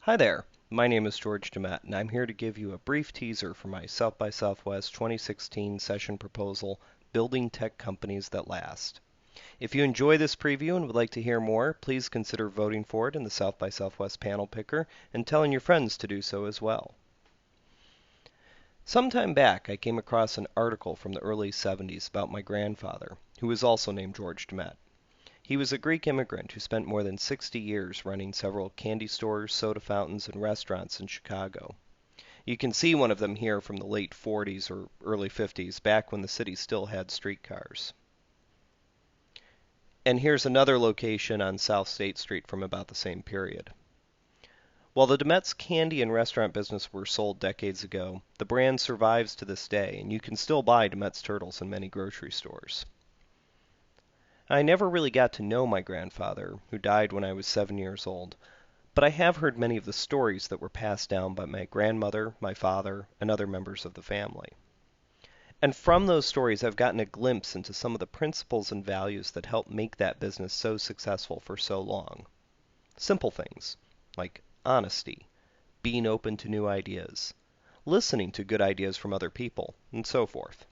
Hi there, my name is George DeMett, and I'm here to give you a brief teaser for my South by Southwest 2016 session proposal, Building Tech Companies That Last. If you enjoy this preview and would like to hear more, please consider voting for it in the South by Southwest panel picker and telling your friends to do so as well. Some time back, I came across an article from the early 70s about my grandfather, who was also named George DeMett. He was a Greek immigrant who spent more than 60 years running several candy stores, soda fountains, and restaurants in Chicago. You can see one of them here from the late 40s or early 50s, back when the city still had streetcars. And here's another location on South State Street from about the same period. While the DeMett's candy and restaurant business were sold decades ago, the brand survives to this day, and you can still buy DeMett's turtles in many grocery stores. I never really got to know my grandfather, who died when I was 7 years old, but I have heard many of the stories that were passed down by my grandmother, my father, and other members of the family. And from those stories, I've gotten a glimpse into some of the principles and values that helped make that business so successful for so long. Simple things like honesty, being open to new ideas, listening to good ideas from other people, and so forth.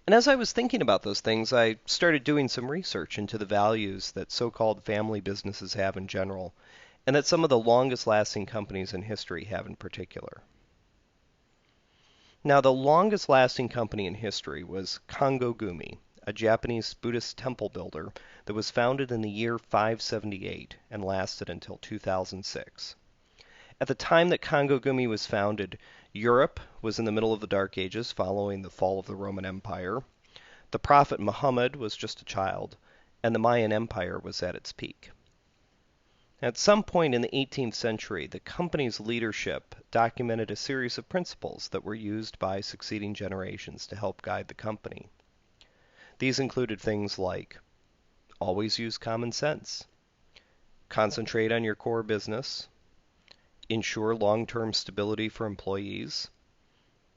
And as I was thinking about those things, I started doing some research into the values that so-called family businesses have in general, and that some of the longest-lasting companies in history have in particular. Now, the longest-lasting company in history was Kongō Gumi, a Japanese Buddhist temple builder that was founded in the year 578 and lasted until 2006. At the time that Kongō Gumi was founded, Europe was in the middle of the Dark Ages following the fall of the Roman Empire. The Prophet Muhammad was just a child, and the Mayan Empire was at its peak. At some point in the 18th century, the company's leadership documented a series of principles that were used by succeeding generations to help guide the company. These included things like always use common sense, concentrate on your core business, ensure long-term stability for employees,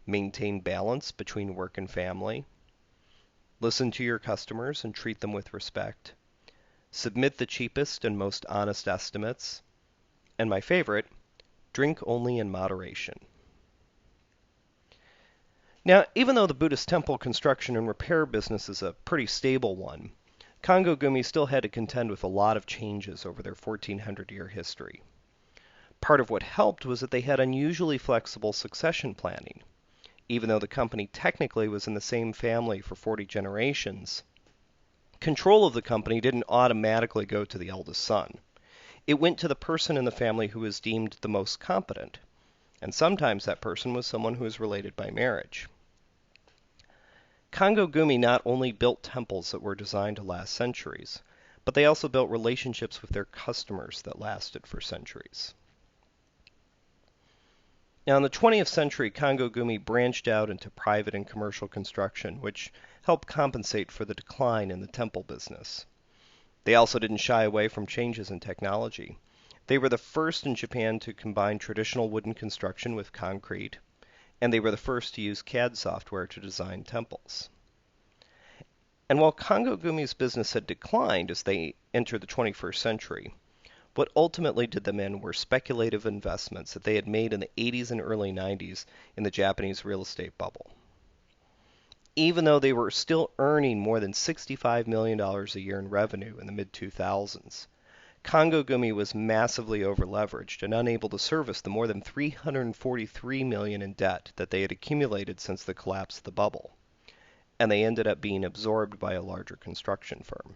maintain balance between work and family, listen to your customers and treat them with respect, submit the cheapest and most honest estimates, and my favorite, drink only in moderation. Now, even though the Buddhist temple construction and repair business is a pretty stable one, Kongō Gumi still had to contend with a lot of changes over their 1,400-year history. Part of what helped was that they had unusually flexible succession planning. Even though the company technically was in the same family for 40 generations, control of the company didn't automatically go to the eldest son. It went to the person in the family who was deemed the most competent, and sometimes that person was someone who was related by marriage. Kongō Gumi not only built temples that were designed to last centuries, but they also built relationships with their customers that lasted for centuries. Now, in the 20th century, Kongō Gumi branched out into private and commercial construction, which helped compensate for the decline in the temple business. They also didn't shy away from changes in technology. They were the first in Japan to combine traditional wooden construction with concrete, and they were the first to use CAD software to design temples. And while Kongō Gumi's business had declined as they entered the 21st century, what ultimately did them in were speculative investments that they had made in the 80s and early 90s in the Japanese real estate bubble. Even though they were still earning more than $65 million a year in revenue in the mid-2000s, Kongō Gumi was massively overleveraged and unable to service the more than $343 million in debt that they had accumulated since the collapse of the bubble, and they ended up being absorbed by a larger construction firm.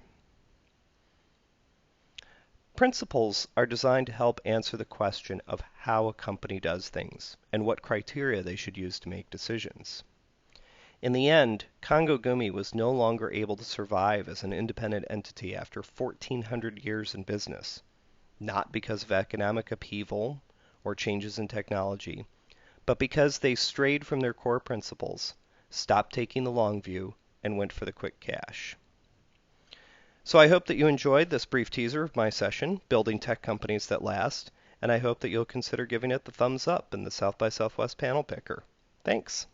Principles are designed to help answer the question of how a company does things and what criteria they should use to make decisions. In the end, Kongō Gumi was no longer able to survive as an independent entity after 1,400 years in business, not because of economic upheaval or changes in technology, but because they strayed from their core principles, stopped taking the long view, and went for the quick cash. So I hope that you enjoyed this brief teaser of my session, Building Tech Companies That Last, and I hope that you'll consider giving it the thumbs up in the South by Southwest panel picker. Thanks.